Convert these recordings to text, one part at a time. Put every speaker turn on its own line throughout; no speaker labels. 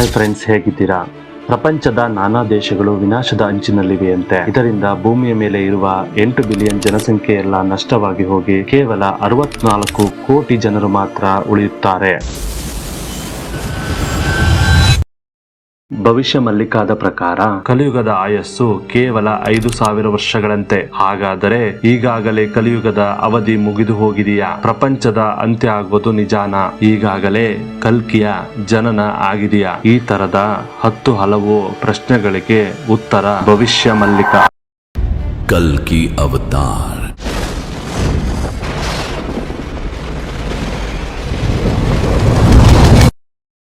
Hi friends, ಹೇಗಿದ್ದೀರಾ? ಪ್ರಪಂಚದ ನಾನಾ ದೇಶಗಳು ವಿನಾಶದ ಅಂಚಿನಲ್ಲಿವೆಯಂತೆ. ಇದರಿಂದ ಭೂಮಿಯ ಮೇಲೆ ಇರುವ 8 ಬಿಲಿಯನ್ ಜನಸಂಖ್ಯೆಯೆಲ್ಲ ನಷ್ಟವಾಗಿ ಹೋಗಿ ಕೇವಲ 64 ಕೋಟಿ ಜನರು ಮಾತ್ರ ಉಳಿಯುತ್ತಾರೆ. ಭವಿಷ್ಯ ಮಲ್ಲಿಕಾದ ಪ್ರಕಾರ ಕಲಿಯುಗದ ಆಯಸ್ಸು ಕೇವಲ 5,000 ವರ್ಷಗಳಂತೆ. ಹಾಗಾದರೆ ಈಗಾಗಲೇ ಕಲಿಯುಗದ ಅವಧಿ ಮುಗಿದು ಹೋಗಿದೆಯಾ? ಪ್ರಪಂಚದ ಅಂತ್ಯ ಆಗೋದು ನಿಜಾನಾ? ಈಗಾಗಲೇ ಕಲ್ಕಿಯ ಜನನ ಆಗಿದೆಯಾ? ಈ ತರದ 10 ಹಲವು ಪ್ರಶ್ನೆಗಳಿಗೆ ಉತ್ತರ ಭವಿಷ್ಯ ಮಲ್ಲಿಕ.
ಕಲ್ಕಿ ಅವತಾರ್.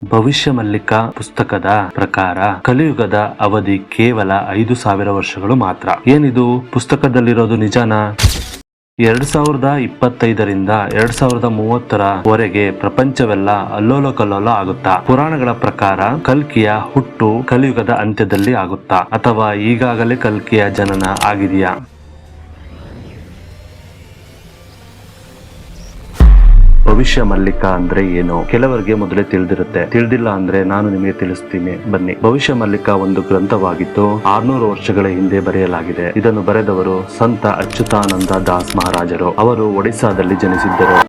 ಭವಿಷ್ಯ ಮಲ್ಲಿಕ ಪುಸ್ತಕದ ಪ್ರಕಾರ ಕಲಿಯುಗದ ಅವಧಿ ಕೇವಲ 5,000 ವರ್ಷಗಳು ಮಾತ್ರ. ಏನಿದು ಪುಸ್ತಕದಲ್ಲಿರೋದು ನಿಜಾನಾ? 2025ರಿಂದ 2030 ವರೆಗೆ ಪ್ರಪಂಚವೆಲ್ಲ ಅಲ್ಲೋಲ ಕಲ್ಲೋಲ ಆಗುತ್ತಾ? ಪುರಾಣಗಳ ಪ್ರಕಾರ ಕಲ್ಕಿಯ ಹುಟ್ಟು ಕಲಿಯುಗದ ಅಂತ್ಯದಲ್ಲಿ ಆಗುತ್ತಾ, ಅಥವಾ ಈಗಾಗಲೇ ಕಲ್ಕಿಯ ಜನನ ಆಗಿದೆಯಾ? ಭವಿಷ್ಯ ಮಲ್ಲಿಕ ಅಂದ್ರೆ ಏನು? ಕೆಲವರಿಗೆ ಮೊದಲೇ ತಿಳಿದಿರುತ್ತೆ. ತಿಳಿದಿಲ್ಲ ಅಂದ್ರೆ ನಾನು ನಿಮಗೆ ತಿಳಿಸ್ತೀನಿ, ಬನ್ನಿ. ಭವಿಷ್ಯ ಮಲ್ಲಿಕ ಒಂದು ಗ್ರಂಥವಾಗಿದ್ದು 600 ವರ್ಷಗಳ ಹಿಂದೆ ಬರೆಯಲಾಗಿದೆ. ಇದನ್ನು ಬರೆದವರು ಸಂತ ಅಚ್ಯುತಾನಂದ ದಾಸ್ ಮಹಾರಾಜರು. ಅವರು ಒಡಿಸ್ಸಾದಲ್ಲಿ ಜನಿಸಿದ್ದರು.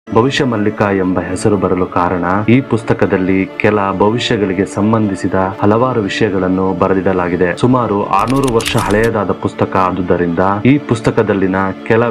ಭವಿಷ್ಯ ಮಲ್ಲಿಕ ಎಂಬ ಹೆಸರು ಬರಲು ಕಾರಣ, ಈ ಪುಸ್ತಕದಲ್ಲಿ ಕೆಲ ಭವಿಷ್ಯಗಳಿಗೆ ಸಂಬಂಧಿಸಿದ ಹಲವಾರು ವಿಷಯಗಳನ್ನು ಬರೆದಿಡಲಾಗಿದೆ. ಸುಮಾರು 600 ವರ್ಷ ಹಳೆಯದಾದ ಪುಸ್ತಕ ಆದುದರಿಂದ ಈ ಪುಸ್ತಕದಲ್ಲಿನ ಕೆಲ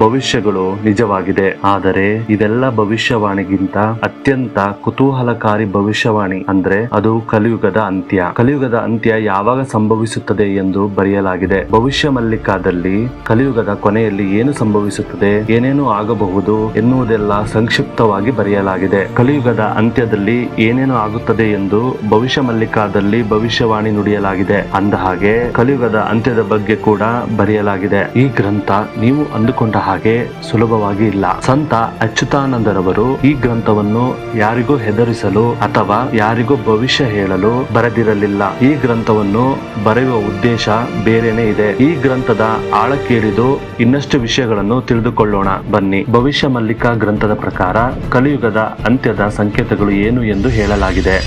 ಭವಿಷ್ಯಗಳು ನಿಜವಾಗಿದೆ. ಆದರೆ ಇದೆಲ್ಲ ಭವಿಷ್ಯವಾಣಿಗಿಂತ ಅತ್ಯಂತ ಕುತೂಹಲಕಾರಿ ಭವಿಷ್ಯವಾಣಿ ಅಂದ್ರೆ ಅದು ಕಲಿಯುಗದ ಅಂತ್ಯ. ಕಲಿಯುಗದ ಅಂತ್ಯ ಯಾವಾಗ ಸಂಭವಿಸುತ್ತದೆ ಎಂದು ಬರೆಯಲಾಗಿದೆ. ಭವಿಷ್ಯ ಮಲ್ಲಿಕಾದಲ್ಲಿ ಕಲಿಯುಗದ ಕೊನೆಯಲ್ಲಿ ಏನು ಸಂಭವಿಸುತ್ತದೆ, ಏನೇನು ಆಗಬಹುದು ಎನ್ನುವುದೆಲ್ಲ ಸಂಕ್ಷಿಪ್ತವಾಗಿ ಬರೆಯಲಾಗಿದೆ. ಕಲಿಯುಗದ ಅಂತ್ಯದಲ್ಲಿ ಏನೇನು ಆಗುತ್ತದೆ ಎಂದು ಭವಿಷ್ಯ ಮಲ್ಲಿಕಾದಲ್ಲಿ ಭವಿಷ್ಯವಾಣಿ ನುಡಿಯಲಾಗಿದೆ. ಅಂದ ಹಾಗೆ ಕಲಿಯುಗದ ಅಂತ್ಯದ ಬಗ್ಗೆ ಕೂಡ ಬರೆಯಲಾಗಿದೆ. ಈ ಗ್ರಂಥ ನೀವು ಅಂದುಕೊಂಡ ಹಾಗೆ ಸುಲಭವಾಗಿ ಇಲ್ಲ. ಸಂತ ಅಚ್ಯುತಾನಂದರವರು ಈ ಗ್ರಂಥವನ್ನು ಯಾರಿಗೂ ಹೆದರಿಸಲು ಅಥವಾ ಯಾರಿಗೂ ಭವಿಷ್ಯ ಹೇಳಲು ಬರೆದಿರಲಿಲ್ಲ. ಈ ಗ್ರಂಥವನ್ನು ಬರೆಯುವ ಉದ್ದೇಶ ಬೇರೆನೇ ಇದೆ. ಈ ಗ್ರಂಥದ ಆಳಕ್ಕೇರಿದು ಇನ್ನಷ್ಟು ವಿಷಯಗಳನ್ನು ತಿಳಿದುಕೊಳ್ಳೋಣ, ಬನ್ನಿ. ಭವಿಷ್ಯ ಮಲ್ಲಿಕಾ ಗ್ರಂಥದ ಪ್ರಕಾರ ಕಲಿಯುಗದ ಅಂತ್ಯದ ಸಂಕೇತಗಳು ಏನು ಎಂದು ಹೇಳಲಾಗಿದೆ.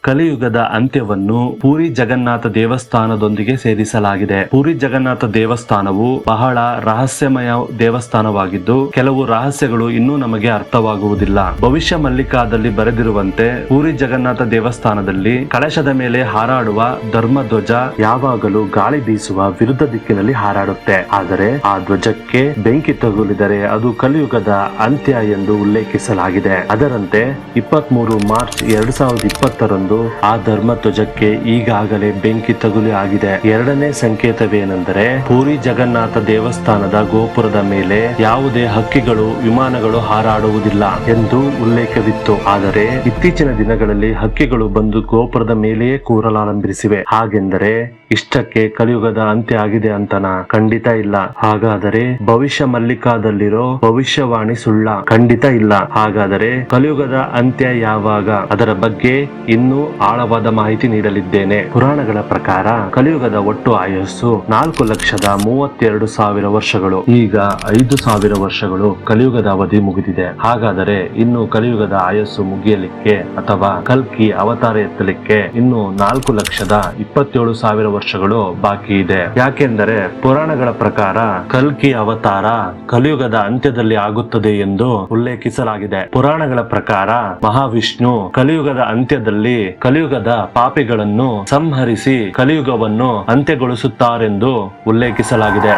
ಕಲಿಯುಗದ ಅಂತ್ಯವನ್ನು ಪೂರಿ ಜಗನ್ನಾಥ ದೇವಸ್ಥಾನದೊಂದಿಗೆ ಸೇರಿಸಲಾಗಿದೆ. ಪೂರಿ ಜಗನ್ನಾಥ ದೇವಸ್ಥಾನವು ಬಹಳ ರಹಸ್ಯಮಯ ದೇವಸ್ಥಾನವಾಗಿದ್ದು ಕೆಲವು ರಹಸ್ಯಗಳು ಇನ್ನೂ ನಮಗೆ ಅರ್ಥವಾಗುವುದಿಲ್ಲ. ಭವಿಷ್ಯ ಮಲ್ಲಿಕಾದಲ್ಲಿ ಬರೆದಿರುವಂತೆ ಪೂರಿ ಜಗನ್ನಾಥ ದೇವಸ್ಥಾನದಲ್ಲಿ ಕಳಶದ ಮೇಲೆ ಹಾರಾಡುವ ಧರ್ಮಧ್ವಜ ಯಾವಾಗಲೂ ಗಾಳಿ ಬೀಸುವ ವಿರುದ್ಧ ದಿಕ್ಕಿನಲ್ಲಿ ಹಾರಾಡುತ್ತೆ. ಆದರೆ ಆ ಧ್ವಜಕ್ಕೆ ಬೆಂಕಿ ತಗುಲಿದರೆ ಅದು ಕಲಿಯುಗದ ಅಂತ್ಯ ಎಂದು ಉಲ್ಲೇಖಿಸಲಾಗಿದೆ. ಅದರಂತೆ 23 ಮಾರ್ಚ್ 2020 ಆ ಧರ್ಮಧ್ವಜಕ್ಕೆ ಈಗಾಗಲೇ ಬೆಂಕಿ ತಗುಲಿ ಆಗಿದೆ. ಎರಡನೇ ಸಂಕೇತವೇನೆಂದರೆ ಪೂರಿ ಜಗನ್ನಾಥ ದೇವಸ್ಥಾನದ ಗೋಪುರದ ಮೇಲೆ ಯಾವುದೇ ಹಕ್ಕಿಗಳು, ವಿಮಾನಗಳು ಹಾರಾಡುವುದಿಲ್ಲ ಎಂದು ಉಲ್ಲೇಖವಿತ್ತು. ಆದರೆ ಇತ್ತೀಚಿನ ದಿನಗಳಲ್ಲಿ ಹಕ್ಕಿಗಳು ಬಂದು ಗೋಪುರದ ಮೇಲೆಯೇ ಕೂರಲಾರಂಭಿಸಿವೆ. ಹಾಗೆಂದರೆ ಇಷ್ಟಕ್ಕೆ ಕಲಿಯುಗದ ಅಂತ್ಯ ಆಗಿದೆ ಅಂತನಾ? ಖಂಡಿತ ಇಲ್ಲ. ಹಾಗಾದರೆ ಭವಿಷ್ಯ ಮಲ್ಲಿಕಾದಲ್ಲಿರೋ ಭವಿಷ್ಯವಾಣಿ ಸುಳ್ಳ? ಖಂಡಿತ ಇಲ್ಲ. ಹಾಗಾದರೆ ಕಲಿಯುಗದ ಅಂತ್ಯ ಯಾವಾಗ? ಅದರ ಬಗ್ಗೆ ಇನ್ನೂ ಆಳವಾದ ಮಾಹಿತಿ ನೀಡಲಿದ್ದೇನೆ. ಪುರಾಣಗಳ ಪ್ರಕಾರ ಕಲಿಯುಗದ ಒಟ್ಟು ಆಯಸ್ಸು 4,32,000 ವರ್ಷಗಳು. ಈಗ 5,000 ವರ್ಷಗಳು ಕಲಿಯುಗದ ಅವಧಿ ಮುಗಿದಿದೆ. ಹಾಗಾದರೆ ಇನ್ನು ಕಲಿಯುಗದ ಆಯಸ್ಸು ಮುಗಿಯಲಿಕ್ಕೆ ಅಥವಾ ಕಲ್ಕಿ ಅವತಾರ ಎತ್ತಲಿಕ್ಕೆ ಇನ್ನು 4,27,000 ವರ್ಷಗಳು ಬಾಕಿ ಇದೆ. ಯಾಕೆಂದರೆ ಪುರಾಣಗಳ ಪ್ರಕಾರ ಕಲ್ಕಿ ಅವತಾರ ಕಲಿಯುಗದ ಅಂತ್ಯದಲ್ಲಿ ಆಗುತ್ತದೆ ಎಂದು ಉಲ್ಲೇಖಿಸಲಾಗಿದೆ. ಪುರಾಣಗಳ ಪ್ರಕಾರ ಮಹಾವಿಷ್ಣು ಕಲಿಯುಗದ ಅಂತ್ಯದಲ್ಲಿ ಕಲಿಯುಗದ ಪಾಪಿಗಳನ್ನು ಸಂಹರಿಸಿ ಕಲಿಯುಗವನ್ನು ಅಂತ್ಯಗೊಳಿಸುತ್ತಾರೆಂದು ಉಲ್ಲೇಖಿಸಲಾಗಿದೆ.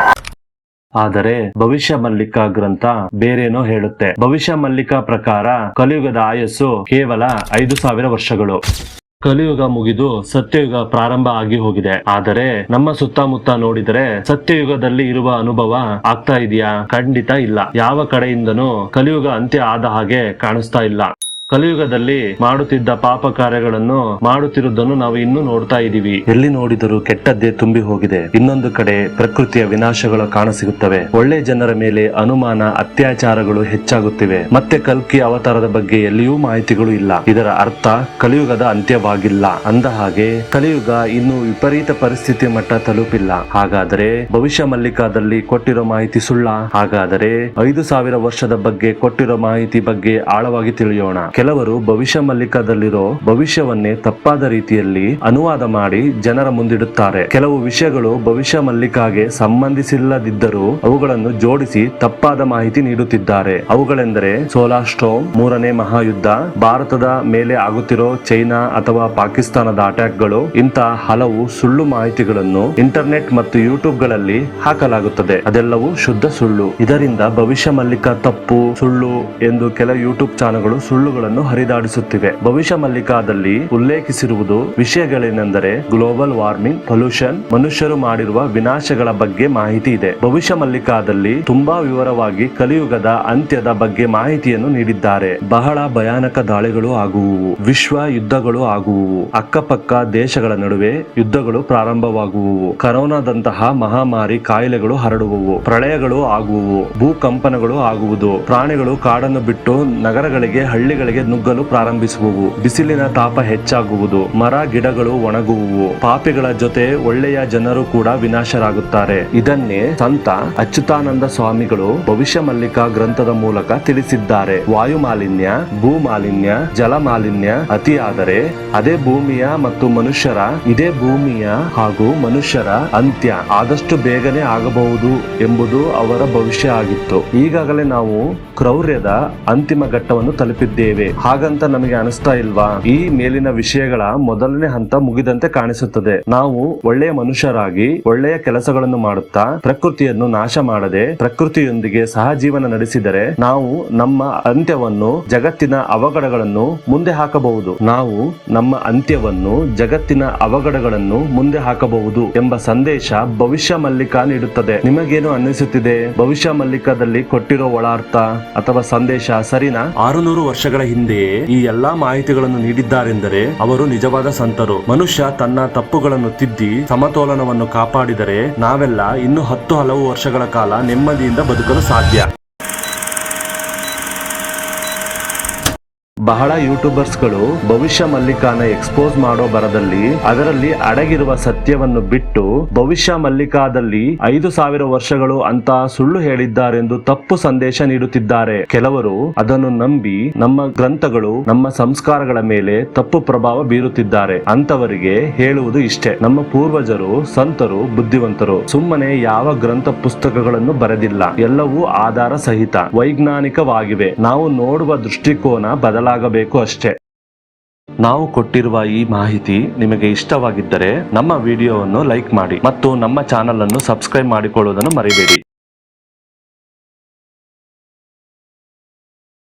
ಆದರೆ ಭವಿಷ್ಯ ಮಲ್ಲಿಕಾ ಗ್ರಂಥ ಬೇರೇನೋ ಹೇಳುತ್ತೆ. ಭವಿಷ್ಯ ಮಲ್ಲಿಕಾ ಪ್ರಕಾರ ಕಲಿಯುಗದ ಆಯಸ್ಸು ಕೇವಲ 5,000 ವರ್ಷಗಳು. ಕಲಿಯುಗ ಮುಗಿದು ಸತ್ಯಯುಗ ಪ್ರಾರಂಭ ಆಗಿ ಹೋಗಿದೆ. ಆದರೆ ನಮ್ಮ ಸುತ್ತಮುತ್ತ ನೋಡಿದರೆ ಸತ್ಯಯುಗದಲ್ಲಿ ಇರುವ ಅನುಭವ ಆಗ್ತಾ ಇದೆಯಾ? ಖಂಡಿತ ಇಲ್ಲ. ಯಾವ ಕಡೆಯಿಂದನೂ ಕಲಿಯುಗ ಅಂತ್ಯ ಆದ ಹಾಗೆ ಕಾಣಿಸ್ತಾ ಇಲ್ಲ. ಕಲಿಯುಗದಲ್ಲಿ ಮಾಡುತ್ತಿದ್ದ ಪಾಪ ಕಾರ್ಯಗಳನ್ನು ಮಾಡುತ್ತಿರುವುದನ್ನು ನಾವು ಇನ್ನೂ ನೋಡ್ತಾ ಇದೀವಿ. ಎಲ್ಲಿ ನೋಡಿದರೂ ಕೆಟ್ಟದ್ದೇ ತುಂಬಿ ಹೋಗಿದೆ. ಇನ್ನೊಂದು ಕಡೆ ಪ್ರಕೃತಿಯ ವಿನಾಶಗಳು ಕಾಣಸಿಗುತ್ತವೆ. ಒಳ್ಳೆ ಜನರ ಮೇಲೆ ಅನುಮಾನ, ಅತ್ಯಾಚಾರಗಳು ಹೆಚ್ಚಾಗುತ್ತಿವೆ. ಮತ್ತೆ ಕಲ್ಕಿ ಅವತಾರದ ಬಗ್ಗೆ ಎಲ್ಲಿಯೂ ಮಾಹಿತಿಗಳು ಇಲ್ಲ. ಇದರ ಅರ್ಥ ಕಲಿಯುಗದ ಅಂತ್ಯವಾಗಿಲ್ಲ. ಅಂದ ಹಾಗೆ ಕಲಿಯುಗ ಇನ್ನು ವಿಪರೀತ ಪರಿಸ್ಥಿತಿ ಮಟ್ಟ ತಲುಪಿಲ್ಲ. ಹಾಗಾದರೆ ಭವಿಷ್ಯ ಮಲ್ಲಿಕಾದಲ್ಲಿ ಕೊಟ್ಟಿರೋ ಮಾಹಿತಿ ಸುಳ್ಳ? ಹಾಗಾದರೆ 5,000 ವರ್ಷದ ಬಗ್ಗೆ ಕೊಟ್ಟಿರೋ ಮಾಹಿತಿ ಬಗ್ಗೆ ಆಳವಾಗಿ ತಿಳಿಯೋಣ. ಕೆಲವರು ಭವಿಷ್ಯ ಮಲ್ಲಿಕದಲ್ಲಿರೋ ಭವಿಷ್ಯವನ್ನೇ ತಪ್ಪಾದ ರೀತಿಯಲ್ಲಿ ಅನುವಾದ ಮಾಡಿ ಜನರ ಮುಂದಿಡುತ್ತಾರೆ. ಕೆಲವು ವಿಷಯಗಳು ಭವಿಷ್ಯ ಮಲ್ಲಿಕಾಗೆ ಸಂಬಂಧಿಸಿಲ್ಲದಿದ್ದರೂ ಅವುಗಳನ್ನು ಜೋಡಿಸಿ ತಪ್ಪಾದ ಮಾಹಿತಿ ನೀಡುತ್ತಿದ್ದಾರೆ. ಅವುಗಳೆಂದರೆ ಸೋಲಾರ್ ಸ್ಟೋಮ್, 3ನೇ ಮಹಾಯುದ್ಧ, ಭಾರತದ ಮೇಲೆ ಆಗುತ್ತಿರೋ ಚೈನಾ ಅಥವಾ ಪಾಕಿಸ್ತಾನದ ಅಟ್ಯಾಕ್ಗಳು. ಇಂತಹ ಹಲವು ಸುಳ್ಳು ಮಾಹಿತಿಗಳನ್ನು ಇಂಟರ್ನೆಟ್ ಮತ್ತು ಯೂಟ್ಯೂಬ್ ಗಳಲ್ಲಿ ಹಾಕಲಾಗುತ್ತದೆ. ಅದೆಲ್ಲವೂ ಶುದ್ಧ ಸುಳ್ಳು. ಇದರಿಂದ ಭವಿಷ್ಯ ಮಲ್ಲಿಕ ತಪ್ಪು, ಸುಳ್ಳು ಎಂದು ಕೆಲವು ಯೂಟ್ಯೂಬ್ ಚಾನೆಲ್ಗಳು ಸುಳ್ಳುಗಳನ್ನು ಹರಿದಾಡಿಸುತ್ತಿವೆ. ಭವಿಷ್ಯ ಮಲ್ಲಿಕಾದಲ್ಲಿ ಉಲ್ಲೇಖಿಸಿರುವುದು ವಿಷಯಗಳೇನೆಂದರೆ ಗ್ಲೋಬಲ್ ವಾರ್ಮಿಂಗ್, ಪೊಲ್ಯೂಷನ್, ಮನುಷ್ಯರು ಮಾಡಿರುವ ವಿನಾಶಗಳ ಬಗ್ಗೆ ಮಾಹಿತಿ ಇದೆ. ಭವಿಷ್ಯ ಮಲ್ಲಿಕಾದಲ್ಲಿ ತುಂಬಾ ವಿವರವಾಗಿ ಕಲಿಯುಗದ ಅಂತ್ಯದ ಬಗ್ಗೆ ಮಾಹಿತಿಯನ್ನು ನೀಡಿದ್ದಾರೆ. ಬಹಳ ಭಯಾನಕ ದಾಳಿಗಳು ಆಗುವುವು, ವಿಶ್ವ ಯುದ್ಧಗಳು ಆಗುವುವು, ಅಕ್ಕಪಕ್ಕ ದೇಶಗಳ ನಡುವೆ ಯುದ್ಧಗಳು ಪ್ರಾರಂಭವಾಗುವುವು, ಕರೋನಾದಂತಹ ಮಹಾಮಾರಿ ಕಾಯಿಲೆಗಳು ಹರಡುವುವು, ಪ್ರಳಯಗಳು ಆಗುವುವು, ಭೂಕಂಪನಗಳು ಆಗುವುದು, ಪ್ರಾಣಿಗಳು ಕಾಡನ್ನು ಬಿಟ್ಟು ನಗರಗಳಿಗೆ, ಹಳ್ಳಿಗಳಿಗೆ ನುಗ್ಗಲು ಪ್ರಾರಂಭಿಸುವುವು, ಬಿಸಿಲಿನ ತಾಪ ಹೆಚ್ಚಾಗುವುದು, ಮರ ಗಿಡಗಳು ಒಣಗುವುವು, ಪಾಪಿಗಳ ಜೊತೆ ಒಳ್ಳೆಯ ಜನರು ಕೂಡ ವಿನಾಶರಾಗುತ್ತಾರೆ. ಇದನ್ನೇ ಸಂತ ಅಚ್ಯುತಾನಂದ ಸ್ವಾಮಿಗಳು ಭವಿಷ್ಯ ಮಲ್ಲಿಕಾ ಗ್ರಂಥದ ಮೂಲಕ ತಿಳಿಸಿದ್ದಾರೆ. ವಾಯು ಮಾಲಿನ್ಯ, ಭೂ ಮಾಲಿನ್ಯ, ಜಲ ಮಾಲಿನ್ಯ ಅತಿಯಾದರೆ ಅದೇ ಭೂಮಿಯ ಮತ್ತು ಮನುಷ್ಯರ, ಇದೇ ಭೂಮಿಯ ಹಾಗೂ ಮನುಷ್ಯರ ಅಂತ್ಯ ಆದಷ್ಟು ಬೇಗನೆ ಆಗಬಹುದು ಎಂಬುದು ಅವರ ಭವಿಷ್ಯ ಆಗಿತ್ತು. ಈಗಾಗಲೇ ನಾವು ಕ್ರೌರ್ಯದ ಅಂತಿಮ ಘಟ್ಟವನ್ನು ತಲುಪಿದ್ದೇವೆ. ಹಾಗಂತ ನಮಗೆ ಅನಿಸ್ತಾ ಇಲ್ವಾ? ಈ ಮೇಲಿನ ವಿಷಯಗಳ ಮೊದಲನೇ ಹಂತ ಮುಗಿದಂತೆ ಕಾಣಿಸುತ್ತದೆ. ನಾವು ಒಳ್ಳೆಯ ಮನುಷ್ಯರಾಗಿ ಒಳ್ಳೆಯ ಕೆಲಸಗಳನ್ನು ಮಾಡುತ್ತಾ ಪ್ರಕೃತಿಯನ್ನು ನಾಶ ಮಾಡದೆ ಪ್ರಕೃತಿಯೊಂದಿಗೆ ಸಹಜೀವನ ನಡೆಸಿದರೆ ನಾವು ನಮ್ಮ ಅಂತ್ಯವನ್ನು, ಜಗತ್ತಿನ ಅವಘಡಗಳನ್ನು ಮುಂದೆ ಹಾಕಬಹುದು. ನಾವು ನಮ್ಮ ಅಂತ್ಯವನ್ನು, ಜಗತ್ತಿನ ಅವಘಡಗಳನ್ನು ಮುಂದೆ ಹಾಕಬಹುದು ಎಂಬ ಸಂದೇಶ ಭವಿಷ್ಯ ಮಲ್ಲಿಕಾ ನೀಡುತ್ತದೆ. ನಿಮಗೇನು ಅನ್ನಿಸುತ್ತಿದೆ? ಭವಿಷ್ಯ ಮಲ್ಲಿಕಾದಲ್ಲಿ ಕೊಟ್ಟಿರೋ ಒಳಾರ್ಥ ಅಥವಾ ಸಂದೇಶ ಸರಿನಾ? 600 ವರ್ಷಗಳ ಹಿಂದೆಯೇ ಈ ಎಲ್ಲಾ ಮಾಹಿತಿಗಳನ್ನು ನೀಡಿದ್ದಾರೆಂದರೆ ಅವರು ನಿಜವಾದ ಸಂತರು. ಮನುಷ್ಯ ತನ್ನ ತಪ್ಪುಗಳನ್ನು ತಿದ್ದಿ ಸಮತೋಲನವನ್ನು ಕಾಪಾಡಿದರೆ ನಾವೆಲ್ಲ ಇನ್ನು 10 ಹಲವು ವರ್ಷಗಳ ಕಾಲ ನೆಮ್ಮದಿಯಿಂದ ಬದುಕಲು ಸಾಧ್ಯ. ಬಹಳ ಯೂಟ್ಯೂಬರ್ಸ್ಗಳು ಭವಿಷ್ಯ ಮಲ್ಲಿಕಾನ ಎಕ್ಸ್ಪೋಸ್ ಮಾಡೋ ಬರದಲ್ಲಿ ಅದರಲ್ಲಿ ಅಡಗಿರುವ ಸತ್ಯವನ್ನು ಬಿಟ್ಟು ಭವಿಷ್ಯ ಮಲ್ಲಿಕಾದಲ್ಲಿ 5000 ವರ್ಷಗಳು ಅಂತ ಸುಳ್ಳು ಹೇಳಿದ್ದಾರೆಂದು ತಪ್ಪು ಸಂದೇಶ ನೀಡುತ್ತಿದ್ದಾರೆ. ಕೆಲವರು ಅದನ್ನು ನಂಬಿ ನಮ್ಮ ಗ್ರಂಥಗಳು, ನಮ್ಮ ಸಂಸ್ಕಾರಗಳ ಮೇಲೆ ತಪ್ಪು ಪ್ರಭಾವ ಬೀರುತ್ತಿದ್ದಾರೆ. ಅಂತವರಿಗೆ ಹೇಳುವುದು ಇಷ್ಟೇ: ನಮ್ಮ ಪೂರ್ವಜರು, ಸಂತರು, ಬುದ್ಧಿವಂತರು ಸುಮ್ಮನೆ ಯಾವ ಗ್ರಂಥ ಪುಸ್ತಕಗಳನ್ನು ಬರೆದಿಲ್ಲ. ಎಲ್ಲವೂ ಆಧಾರ ಸಹಿತ, ವೈಜ್ಞಾನಿಕವಾಗಿವೆ. ನಾವು ನೋಡುವ ದೃಷ್ಟಿಕೋನ ಬದಲಾಗಬೇಕು ಅಷ್ಟೇ. ನಾವು ಕೊಟ್ಟಿರುವ ಈ ಮಾಹಿತಿ ನಿಮಗೆ ಇಷ್ಟವಾಗಿದ್ದರೆ ನಮ್ಮ ವಿಡಿಯೋವನ್ನು ಲೈಕ್ ಮಾಡಿ ಮತ್ತು ನಮ್ಮ ಚಾನೆಲ್ ಅನ್ನು ಸಬ್ಸ್ಕ್ರೈಬ್ ಮಾಡಿಕೊಳ್ಳುವುದನ್ನು ಮರಿಬೇಡಿ.